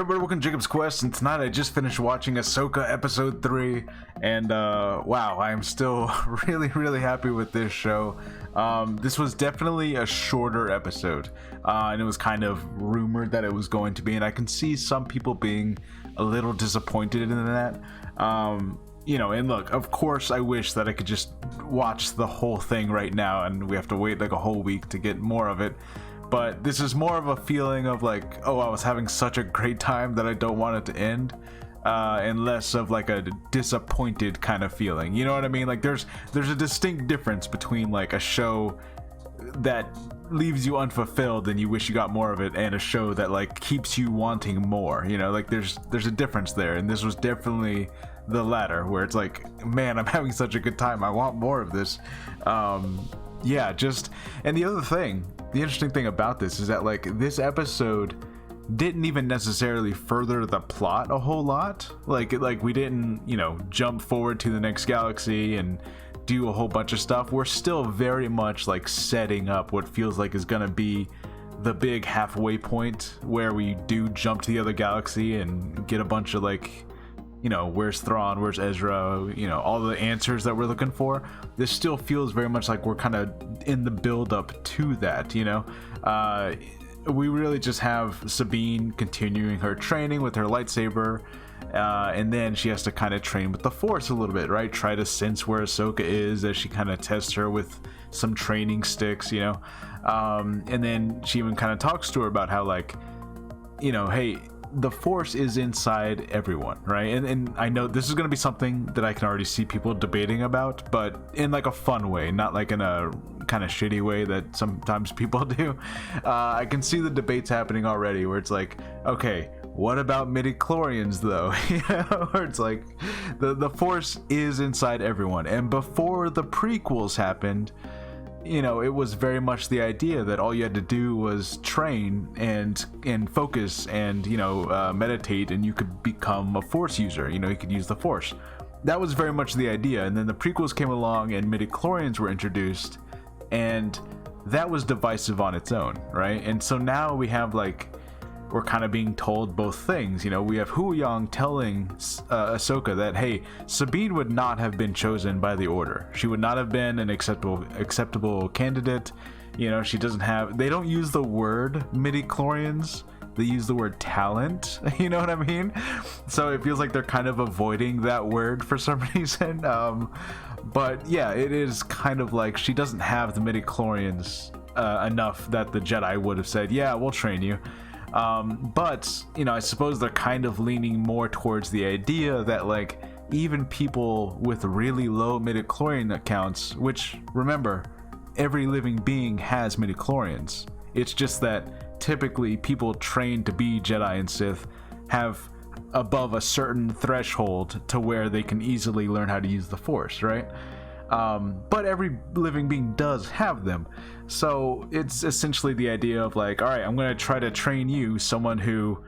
everybody, welcome to Jacob's Quest, and tonight I just finished watching Ahsoka episode 3, and wow, I am still really happy with this show. This was definitely a shorter episode, and it was kind of rumored that it was going to be, and I can see some people being a little disappointed in that. You know, and look, of course I wish that I could just watch the whole thing right now, and we have to wait like a whole week to get more of it. But this is more of a feeling of like, oh, I was having such a great time that I don't want it to end, and less of like a disappointed kind of feeling. You know what I mean? Like there's a distinct difference between like a show that leaves you unfulfilled and you wish you got more of it, and a show that like keeps you wanting more. You know, like there's a difference there, and this was definitely the latter, where it's like, man, I'm having such a good time, I want more of this. Yeah, just, and the other thing, the interesting thing about this is that like this episode didn't even necessarily further the plot a whole lot. Like we didn't, you know, jump forward to the next galaxy and do a whole bunch of stuff. We're still very much like setting up what feels like is gonna be the big halfway point where we do jump to the other galaxy and get a bunch of like, you know, where's Thrawn, where's Ezra, you know, all the answers that we're looking for. This still feels very much like we're kind of in the build up to that, you know. We really just have Sabine continuing her training with her lightsaber, and then she has to kind of train with the Force a little bit, right? Try to sense where Ahsoka is as she kind of tests her with some training sticks, you know. And then she even kind of talks to her about how, like, you know, hey, the Force is inside everyone, right? And I know this is going to be something that I can already see people debating about, but in like a fun way, not like in a kind of shitty way that sometimes people do. I can see the debates happening already where it's like, okay, what about midichlorians though? You know, where it's like the Force is inside everyone. And before the prequels happened, you know, it was very much the idea that all you had to do was train and focus and, you know, meditate, and you could become a Force user. You know, you could use the Force. That was very much the idea. And then the prequels came along and midichlorians were introduced, and that was divisive on its own, right? And so now we have like, we're kind of being told both things. You know, we have Huyang telling Ahsoka that, hey, Sabine would not have been chosen by the Order. She would not have been an acceptable candidate. You know, she doesn't have, they don't use the word midichlorians, they use the word talent. You know what I mean? So it feels like they're kind of avoiding that word for some reason. But yeah, it is kind of like she doesn't have the midichlorians enough that the Jedi would have said, yeah, we'll train you. But, you know, I suppose they're kind of leaning more towards the idea that, like, even people with really low midichlorian accounts, which, remember, every living being has midichlorians. It's just that typically people trained to be Jedi and Sith have above a certain threshold to where they can easily learn how to use the Force, right? But every living being does have them. So it's essentially the idea of like, all right, I'm going to try to train you, someone who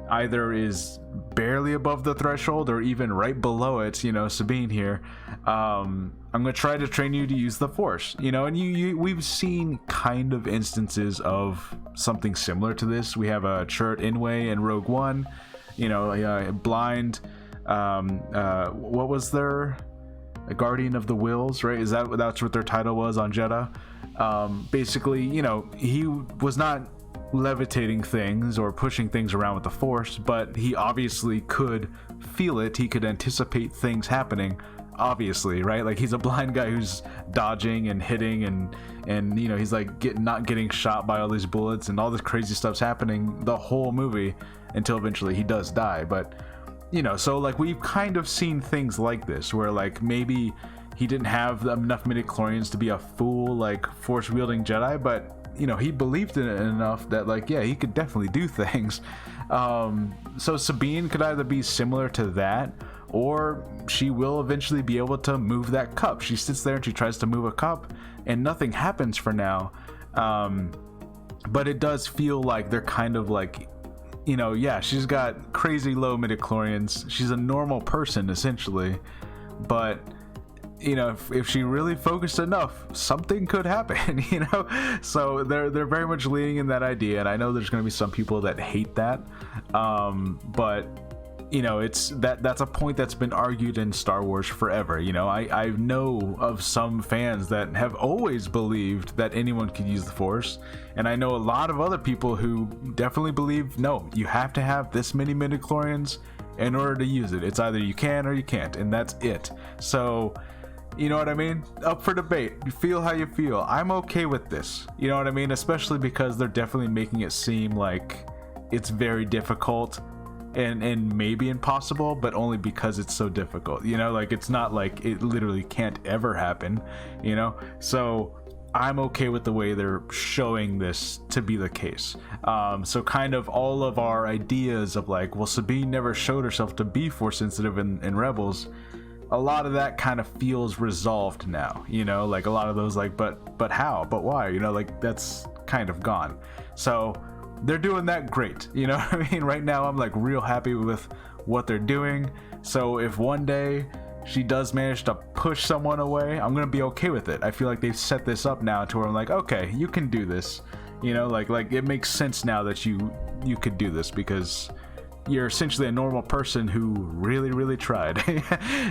either is barely above the threshold or even right below it, you know, Sabine here. I'm going to try to train you to use the Force, you know, and we've seen kind of instances of something similar to this. We have a Chirrut Inway in Rogue One, you know, blind, what was their... a Guardian of the Wills, right? That's what their title was on Jedha? Basically, you know, he was not levitating things or pushing things around with the Force, but he obviously could feel it. He could anticipate things happening, obviously, right? Like, he's a blind guy who's dodging and hitting and you know, he's like not getting shot by all these bullets, and all this crazy stuff's happening the whole movie until eventually he does die. But you know, so like we've kind of seen things like this where like maybe he didn't have enough midichlorians to be a full like Force wielding Jedi, but you know, he believed in it enough that like, yeah, he could definitely do things. So Sabine could either be similar to that, or she will eventually be able to move that cup. She sits there and she tries to move a cup and nothing happens for now. But it does feel like they're kind of like, you know, yeah, she's got crazy low midichlorians. She's a normal person essentially, but you know, if she really focused enough, something could happen, you know. So they're very much leaning in that idea, and I know there's going to be some people that hate that, but you know, it's that's a point that's been argued in Star Wars forever. You know, I know of some fans that have always believed that anyone could use the Force, and I know a lot of other people who definitely believe, no, you have to have this many midichlorians in order to use it. It's either you can or you can't, and that's it. So, you know what I mean? Up for debate. You feel how you feel. I'm okay with this. You know what I mean? Especially because they're definitely making it seem like it's very difficult and maybe impossible, but only because it's so difficult. You know, like, it's not like it literally can't ever happen, you know? So I'm okay with the way they're showing this to be the case. So kind of all of our ideas of like, well, Sabine never showed herself to be Force sensitive in Rebels, a lot of that kind of feels resolved now, you know, like a lot of those like, but how, but why, you know, like that's kind of gone. So they're doing that great, you know what I mean? Right now I'm like real happy with what they're doing. So if one day she does manage to push someone away, I'm gonna be okay with it. I feel like they've set this up now to where I'm like, okay, you can do this, you know, like it makes sense now that you could do this because you're essentially a normal person who really tried.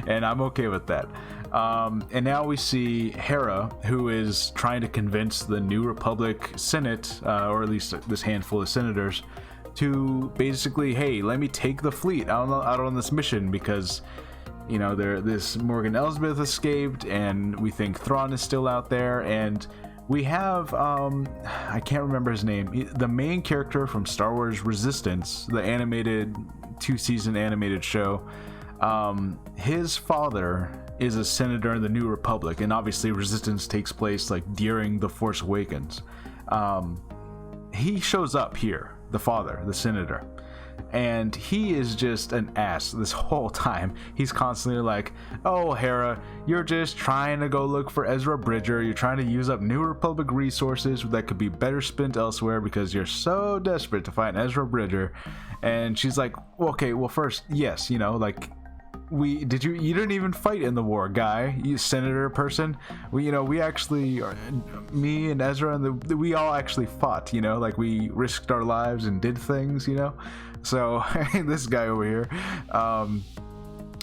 And I'm okay with that. And now we see Hera, who is trying to convince the New Republic Senate, or at least this handful of senators, to basically, hey, let me take the fleet out on this mission because, you know, this Morgan Elsbeth escaped, and we think Thrawn is still out there, and we have I can't remember his name, the main character from Star Wars Resistance, the animated 2-season animated show. His father is a senator in the New Republic, and obviously Resistance takes place like during The Force Awakens. He shows up here, the father, the senator, and he is just an ass this whole time. He's constantly like, oh, Hera, you're just trying to go look for Ezra Bridger. You're trying to use up New Republic resources that could be better spent elsewhere because you're so desperate to find Ezra Bridger. And she's like, well, okay, well, first, yes, you know, like, you didn't even fight in the war, guy, you senator person. We actually, me and Ezra and we all actually fought, you know, like we risked our lives and did things, you know. So this guy over here,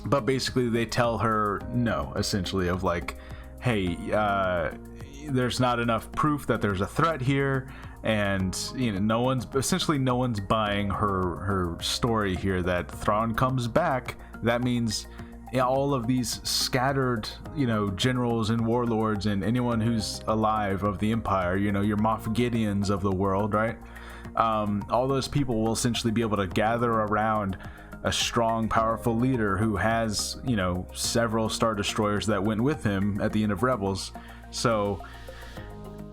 but basically they tell her no, essentially, of like, hey, there's not enough proof that there's a threat here, and you know, no one's buying her story here that Thrawn comes back. That means all of these scattered, you know, generals and warlords and anyone who's alive of the Empire, you know, your Moff Gideons of the world, right? All those people will essentially be able to gather around a strong, powerful leader who has, you know, several Star Destroyers that went with him at the end of Rebels. So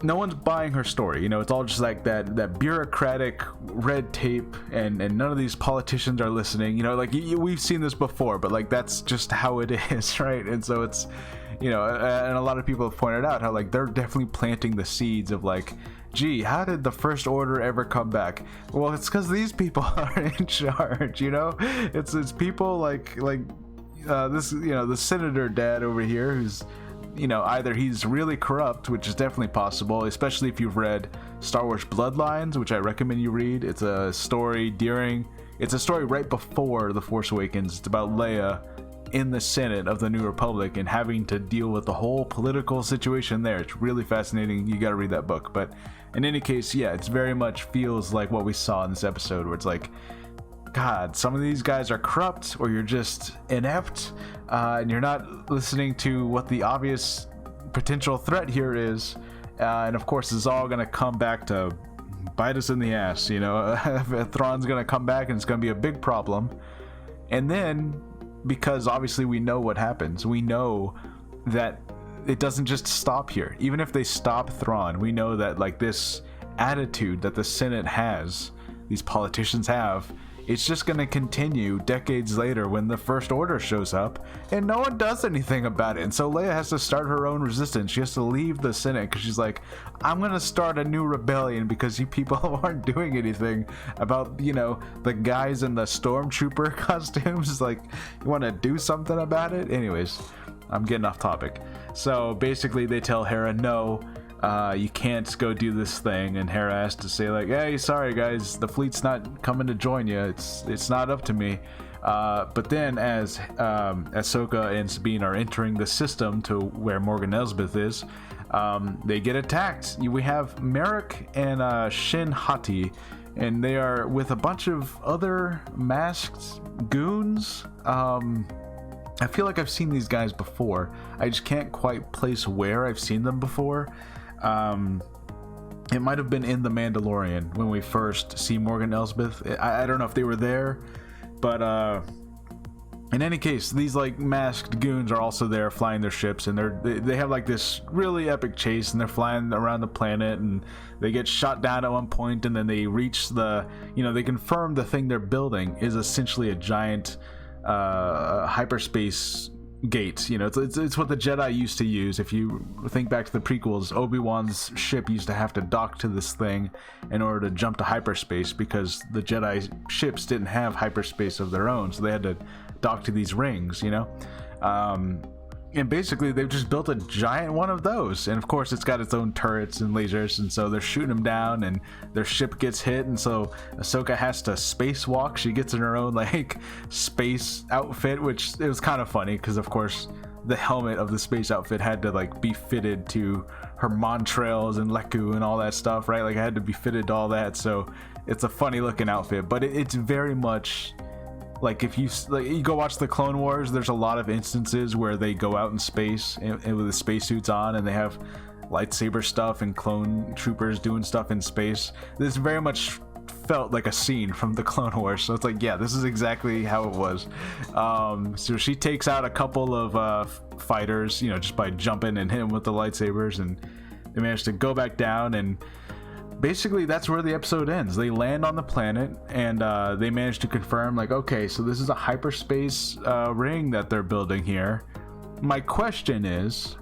no one's buying her story, you know. It's all just like that bureaucratic red tape, and none of these politicians are listening, you know, like we've seen this before, but like that's just how it is, right? And so it's, you know, and a lot of people have pointed out how like they're definitely planting the seeds of like, gee, how did the First Order ever come back? Well, it's because these people are in charge, you know. It's people like this, you know, the senator dad over here who's, you know, either he's really corrupt, which is definitely possible, especially if you've read Star Wars Bloodlines, which I recommend you read. It's a story right before The Force Awakens. It's about Leia in the Senate of the New Republic and having to deal with the whole political situation there. It's really fascinating. You got to read that book. But in any case, yeah, it's very much feels like what we saw in this episode, where it's like, God, some of these guys are corrupt, or you're just inept, and you're not listening to what the obvious potential threat here is. And of course, it's all going to come back to bite us in the ass, you know. Thrawn's going to come back, and it's going to be a big problem. And then, because obviously we know what happens, we know that it doesn't just stop here. Even if they stop Thrawn, we know that like this attitude that the Senate has, these politicians have, it's just going to continue decades later when the First Order shows up and no one does anything about it. And so Leia has to start her own resistance. She has to leave the Senate because she's like, I'm going to start a new rebellion because you people aren't doing anything about, you know, the guys in the stormtrooper costumes. Like, you want to do something about it? Anyways, I'm getting off topic. So basically they tell Hera, no, you can't go do this thing, and Hera has to say like, hey, sorry guys, the fleet's not coming to join you, it's not up to me. But then as Ahsoka and Sabine are entering the system to where Morgan Elsbeth is, they get attacked. We have Merrick and Shin Hati, and they are with a bunch of other masked goons. I feel like I've seen these guys before. I just can't quite place where I've seen them before. It might have been in The Mandalorian when we first see Morgan Elsbeth. I don't know if they were there, but in any case, these like masked goons are also there flying their ships, and they have like this really epic chase, and they're flying around the planet, and they get shot down at one point, and then they reach they confirm the thing they're building is essentially a giant hyperspace gate. It's what the Jedi used to use. If you think back to the prequels, Obi-Wan's ship used to have to dock to this thing in order to jump to hyperspace, because the Jedi ships didn't have hyperspace of their own, so they had to dock to these rings, and basically they've just built a giant one of those, and of course it's got its own turrets and lasers, and so they're shooting them down, and their ship gets hit, and so Ahsoka has to spacewalk. She gets in her own like space outfit, which it was kind of funny because of course the helmet of the space outfit had to like be fitted to her Montrails and Leku and all that stuff, right? Like it had to be fitted to all that, so it's a funny looking outfit, but it's very much like if you go watch the Clone Wars, there's a lot of instances where they go out in space and with the spacesuits on, and they have lightsaber stuff and clone troopers doing stuff in space. This very much felt like a scene from the Clone Wars, so it's like, yeah, this is exactly how it was. So she takes out a couple of fighters, just by jumping and hitting with the lightsabers, and they manage to go back down, and basically that's where the episode ends. They land on the planet, and they manage to confirm like, okay, so this is a hyperspace ring that they're building here. My question is,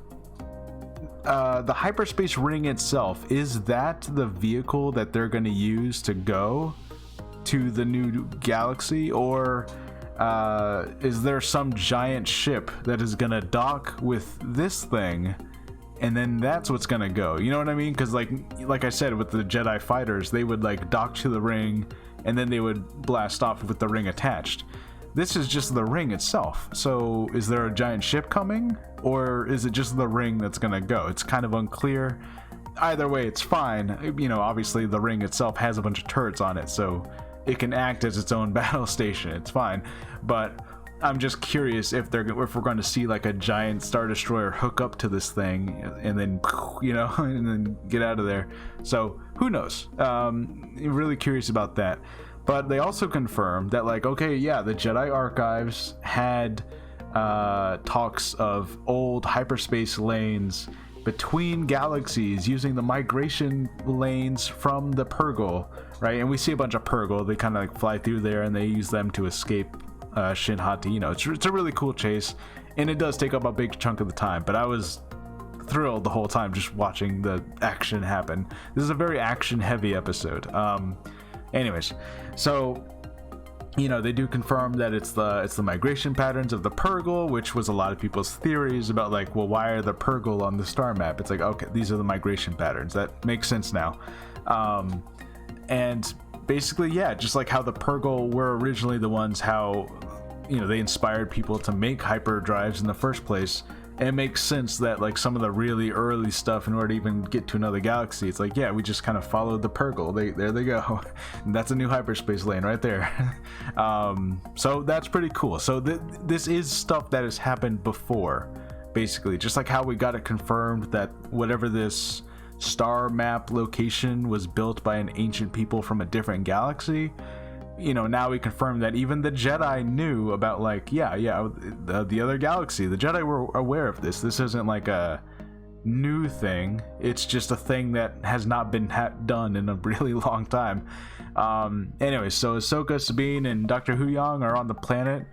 the hyperspace ring itself, is that the vehicle that they're going to use to go to the new galaxy, or is there some giant ship that is going to dock with this thing, and then that's what's gonna go? You know what I mean? Because like I said, with the Jedi fighters, they would like dock to the ring, and then they would blast off with the ring attached. This is just the ring itself. So is there a giant ship coming, or is it just the ring that's gonna go? It's kind of unclear. Either way, it's fine. Obviously the ring itself has a bunch of turrets on it, so it can act as its own battle station. It's fine, but I'm just curious if we're going to see like a giant Star Destroyer hook up to this thing and then and then get out of there. So who knows? Really curious about that. But they also confirmed that like, okay, yeah, the Jedi archives had talks of old hyperspace lanes between galaxies using the migration lanes from the Purgle, right? And we see a bunch of Purgle. They kind of like fly through there, and they use them to escape Shin Hati. It's a really cool chase, and it does take up a big chunk of the time, but I was thrilled the whole time just watching the action happen. This is a very action heavy episode. Anyways, so they do confirm that it's the migration patterns of the Purgle, which was a lot of people's theories about like, well, why are the Purgle on the star map? It's like, okay, these are the migration patterns. That makes sense now. And basically, yeah, just like how the Purgle were originally the ones, how they inspired people to make hyperdrives in the first place. And it makes sense that like some of the really early stuff, in order to even get to another galaxy, it's like, yeah, we just kind of followed the Purgle. There they go. And that's a new hyperspace lane right there. So that's pretty cool. So this is stuff that has happened before, basically, just like how we got it confirmed that whatever this star map location was built by an ancient people from a different galaxy. Now we confirm that even the Jedi knew about like, the other galaxy. The Jedi were aware of this. This isn't like a new thing. It's just a thing that has not been done in a really long time. Anyway, so Ahsoka, Sabine, and Dr. Huyang are on the planet.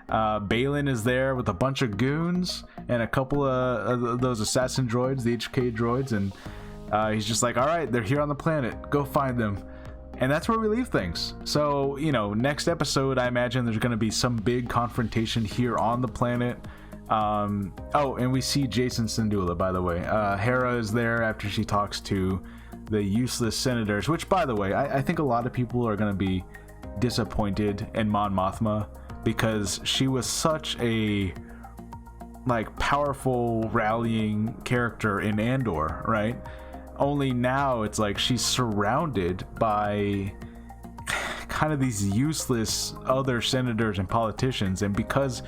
Balin is there with a bunch of goons and a couple of those assassin droids, the HK droids, and he's just like, all right, they're here on the planet, go find them. And that's where we leave things. So, you know, next episode, I imagine there's going to be some big confrontation here on the planet. Oh, and we see Jason Syndulla, by the way. Hera is there after she talks to the useless senators, which, by the way, I think a lot of people are going to be disappointed in Mon Mothma, because she was such a like powerful rallying character in Andor, right? Only now it's like she's surrounded by kind of these useless other senators and politicians, and because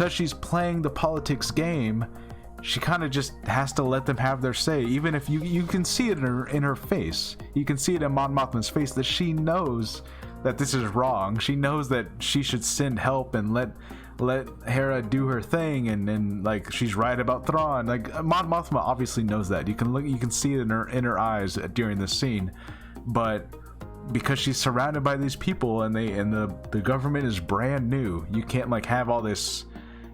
she's playing the politics game, she kind of just has to let them have their say, even if you can see it in her face. You can see it in Mon Mothma's face that she knows that this is wrong. She knows that she should send help and let Hera do her thing, and like she's right about Thrawn. Like Mon Mothma obviously knows that. You can see it in her eyes during this scene, but because she's surrounded by these people and the government is brand new, you can't like have all this,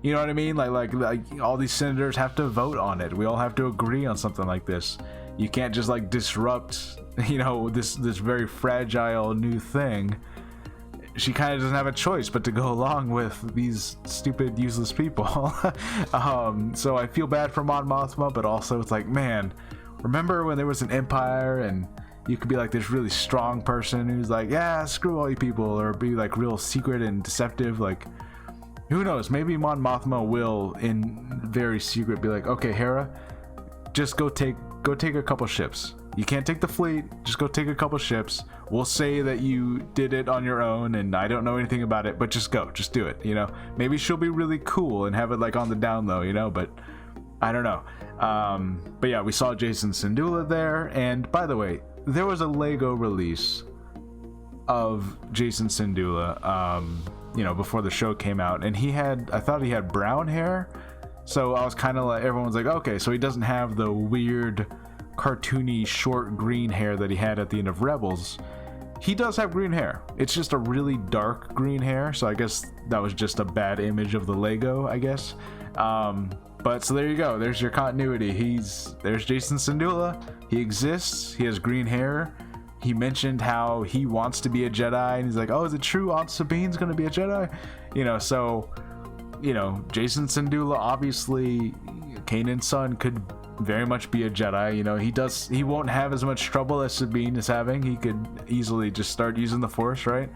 you know what I mean? Like all these senators have to vote on it. We all have to agree on something like this. You can't just like disrupt, you know, this very fragile new thing. She kind of doesn't have a choice but to go along with these stupid, useless people. So I feel bad for Mon Mothma, but also it's like, man, remember when there was an empire and you could be like this really strong person who's like, yeah, screw all you people, or be like real secret and deceptive. Like, who knows? Maybe Mon Mothma will, in very secret, be like, okay, Hera, just go take a couple ships. You can't take the fleet, just go take a couple ships. We'll say that you did it on your own and I don't know anything about it, but just go, just do it, you know? Maybe she'll be really cool and have it like on the down low, you know, but I don't know. But yeah, we saw Jason Syndulla there, and by the way, there was a Lego release of Jason Syndulla, you know, before the show came out, and I thought he had brown hair, so I was kind of like, everyone's like, okay, so he doesn't have the weird cartoony short green hair that he had at the end of Rebels. He does have green hair. It's just a really dark green hair, so I guess that was just a bad image of the Lego, I guess. But so there you go, there's your continuity. There's Jason Syndulla. He exists, he has green hair. He mentioned how he wants to be a Jedi, and he's like, oh, is it true Aunt Sabine's gonna be a Jedi? You know, so, you know, Jason Syndulla, obviously Kanan's son, could very much be a Jedi. You know, he won't have as much trouble as Sabine is having. He could easily just start using the Force, right?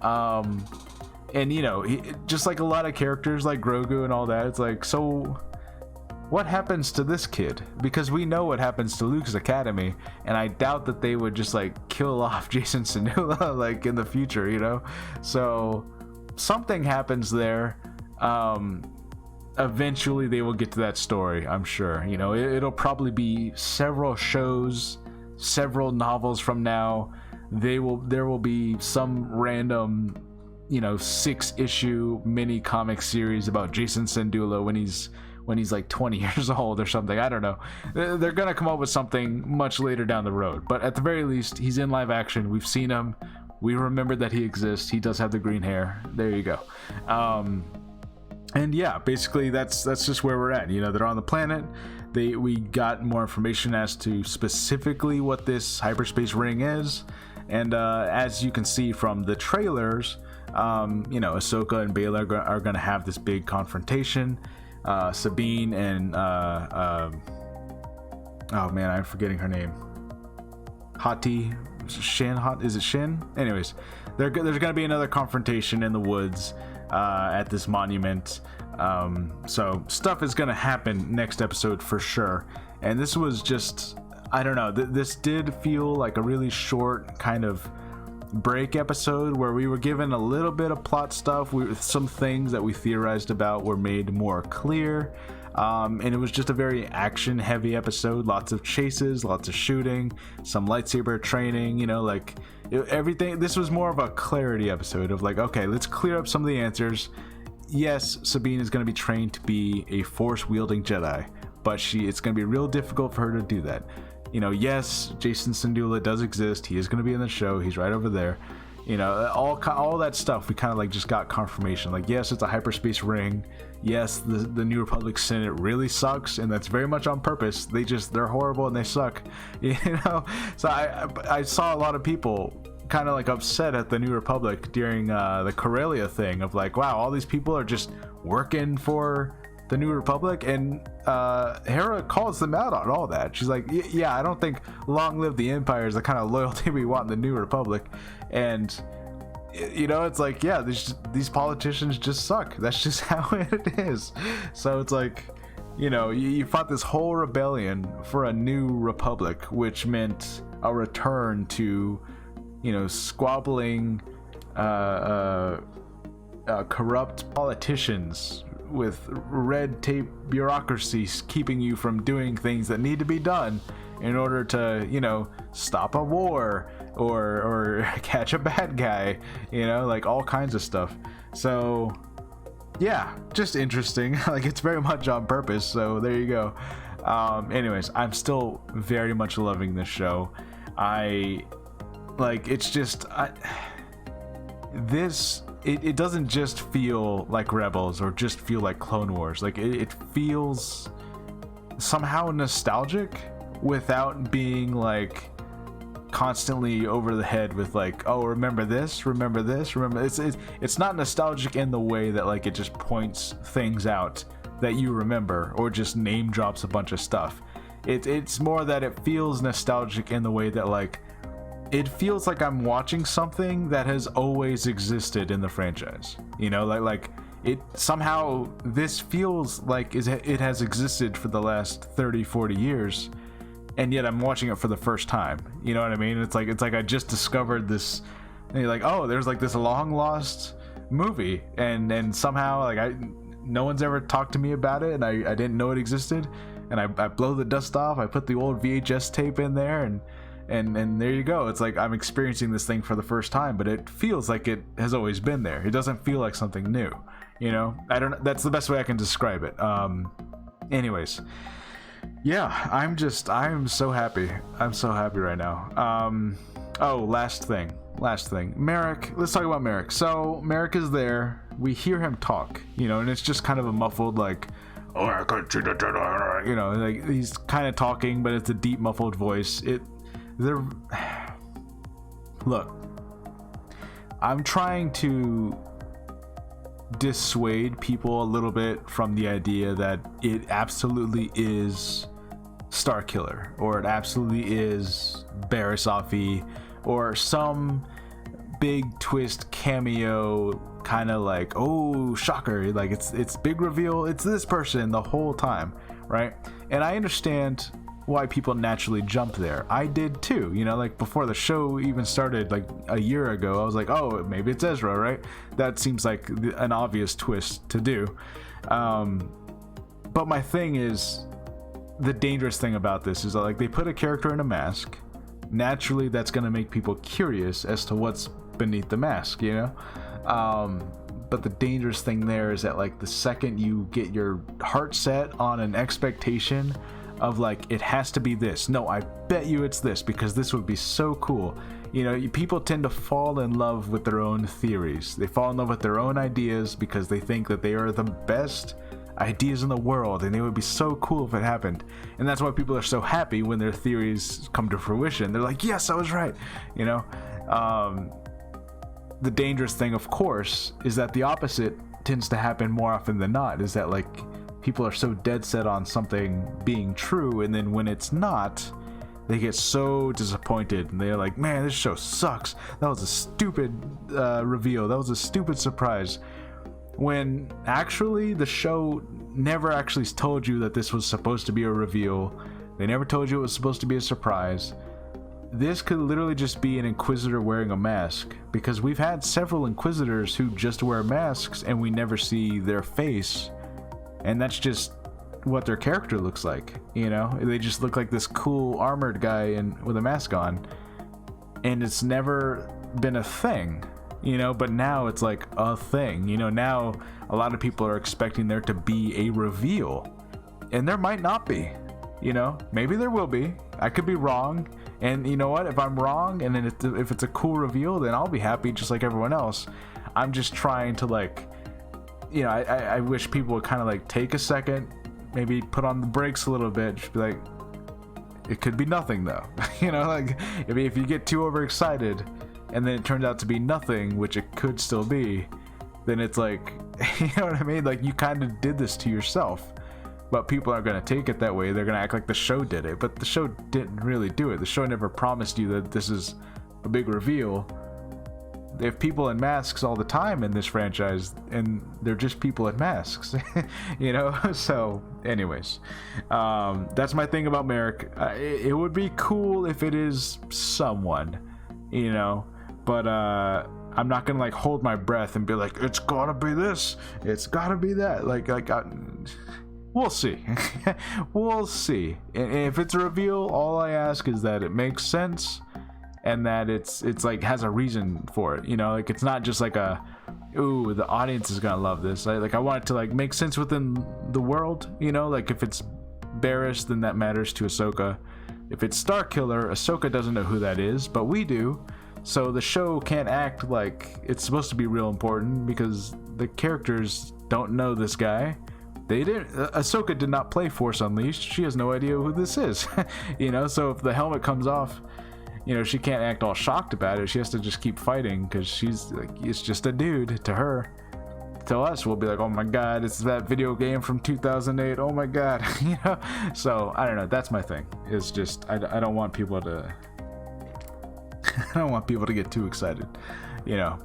And you know, just like a lot of characters like Grogu and all that, it's like, so what happens to this kid? Because we know what happens to Luke's Academy, and I doubt that they would just like kill off Jason Syndulla like in the future, you know? So something happens there. Eventually they will get to that story, I'm sure. You know, it'll probably be several shows, several novels from now. There will be some random, you know, 6-issue mini comic series about Jason Syndulla when he's like 20 years old or something. I don't know. They're gonna come up with something much later down the road, but at the very least, he's in live action. We've seen him. We remember that he exists. He does have the green hair. There you go. And yeah, basically that's just where we're at. You know, they're on the planet. We got more information as to specifically what this hyperspace ring is, and as you can see from the trailers, you know, Ahsoka and Bayla are going to have this big confrontation. Sabine and oh man, I'm forgetting her name. Is it Shin? Anyways, there's going to be another confrontation in the woods at this monument. So stuff is going to happen next episode for sure. And this was just, I don't know, this did feel like a really short kind of break episode where we were given a little bit of plot stuff. Some things that we theorized about were made more clear. And it was just a very action heavy episode. Lots of chases, lots of shooting, some lightsaber training, you know, like everything. This was more of a clarity episode of like, okay, let's clear up some of the answers. Yes, Sabine is going to be trained to be a force wielding Jedi, but it's going to be real difficult for her to do that. You know, yes, Jason Syndulla does exist. He is going to be in the show. He's right over there. You know, all that stuff, we kind of like just got confirmation. Like, yes, it's a hyperspace ring. Yes, the New Republic Senate really sucks, and that's very much on purpose. They're horrible and they suck. You know, so I saw a lot of people kind of like upset at the New Republic during the Corellia thing of like, wow, all these people are just working for the New Republic, and Hera calls them out on all that. She's like, yeah, I don't think long live the Empire is the kind of loyalty we want in the New Republic. And you know, it's like, yeah, these politicians just suck. That's just how it is. So it's like, you know, you fought this whole rebellion for a new republic, which meant a return to, you know, squabbling corrupt politicians with red tape bureaucracies keeping you from doing things that need to be done in order to, you know, stop a war or catch a bad guy, you know, like all kinds of stuff. So yeah, just interesting. Like, it's very much on purpose, so there you go. Anyways, I'm still very much loving this show. It's just it doesn't just feel like Rebels or just feel like Clone Wars. Like, it feels somehow nostalgic without being like constantly over the head with like, oh, remember this, remember this, remember. It's not nostalgic in the way that like it just points things out that you remember or just name drops a bunch of stuff. It's more that it feels nostalgic in the way that like it feels like I'm watching something that has always existed in the franchise. You know, like it somehow, this feels like it has existed for the last 30-40 years, and yet I'm watching it for the first time. You know what I mean? It's like I just discovered this, and you're like, oh, there's like this long lost movie, and somehow like no one's ever talked to me about it, and I didn't know it existed, and I blow the dust off, I put the old VHS tape in there, and there you go. It's like I'm experiencing this thing for the first time, but it feels like it has always been there. It doesn't feel like something new, you know? That's the best way I can describe it. Anyways, yeah, I am so happy. I'm so happy right now. Last thing. Merrick, let's talk about Merrick. So Merrick is there. We hear him talk, you know, and it's just kind of a muffled like, oh, I can't see the Jedi, you know, like he's kind of talking, but it's a deep muffled voice. Look, I'm trying to dissuade people a little bit from the idea that it absolutely is Starkiller, or it absolutely is Barriss Offee, or some big twist cameo, kind of like, oh, shocker, like it's big reveal, it's this person the whole time, right? And I understand why people naturally jump there. I did too, you know, like before the show even started like a year ago, I was like, oh, maybe it's Ezra, right? That seems like an obvious twist to do. But my thing is, the dangerous thing about this is that like they put a character in a mask. Naturally, that's going to make people curious as to what's beneath the mask, you know? But the dangerous thing there is that like the second you get your heart set on an expectation of like, it has to be this, no, I bet you it's this because this would be so cool, you know, people tend to fall in love with their own theories. They fall in love with their own ideas because they think that they are the best ideas in the world and they would be so cool if it happened. And that's why people are so happy when their theories come to fruition. They're like, yes, I was right, you know? The dangerous thing, of course, is that the opposite tends to happen more often than not, is that like people are so dead set on something being true, and then when it's not, they get so disappointed and they're like, man, this show sucks, that was a stupid reveal, that was a stupid surprise, when actually the show never actually told you that this was supposed to be a reveal. They never told you it was supposed to be a surprise. This could literally just be an Inquisitor wearing a mask, because we've had several Inquisitors who just wear masks and we never see their face, and that's just what their character looks like, you know? They just look like this cool armored guy with a mask on, and it's never been a thing, you know? But now it's like a thing, you know? Now a lot of people are expecting there to be a reveal, and there might not be, you know? Maybe there will be. I could be wrong, and you know what? If I'm wrong, and then if it's a cool reveal, then I'll be happy just like everyone else. I'm just trying to like, you know, I wish people would kind of like take a second, maybe put on the brakes a little bit, just be like, it could be nothing though. You know, like if you get too overexcited and then it turns out to be nothing, which it could still be, then it's like, you know what I mean? Like, you kind of did this to yourself. But people aren't going to take it that way. They're going to act like the show did it. But the show didn't really do it. The show never promised you that this is a big reveal. They have people in masks all the time in this franchise, and they're just people in masks. You know? So, anyways. That's my thing about Merrick. It would be cool if it is someone, you know? But, I'm not gonna like hold my breath and be like, it's gotta be this, it's gotta be that. We'll see. We'll see. And if it's a reveal, all I ask is that it makes sense and that it's like has a reason for it. You know, like it's not just like a, ooh, the audience is gonna love this. I want it to like make sense within the world. You know, like if it's Barriss, then that matters to Ahsoka. If it's Starkiller, Ahsoka doesn't know who that is, but we do. So the show can't act like it's supposed to be real important because the characters don't know this guy. They didn't. Ahsoka did not play Force Unleashed. She has no idea who this is. You know, so if the helmet comes off, you know, she can't act all shocked about it. She has to just keep fighting because she's like, it's just a dude to her. To us, we'll be like, oh my god, it's that video game from 2008. Oh my god. You know, so I don't know. That's my thing. It's just I don't want people to. I don't want people to get too excited, you know,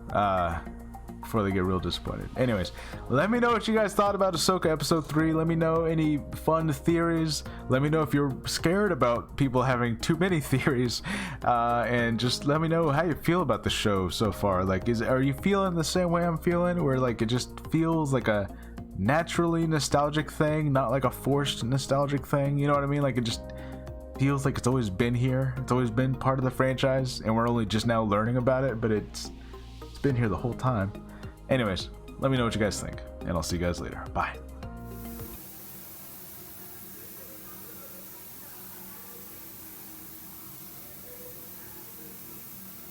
before they get real disappointed. Anyways, let me know what you guys thought about Ahsoka episode 3. Let me know any fun theories. Let me know if you're scared about people having too many theories, and just let me know how you feel about the show so far. Like, are you feeling the same way I'm feeling, where like it just feels like a naturally nostalgic thing, not like a forced nostalgic thing? You know what I mean? Like it just feels like it's always been here. It's always been part of the franchise, and we're only just now learning about it, but it's been here the whole time. Anyways, let me know what you guys think, and I'll see you guys later. Bye.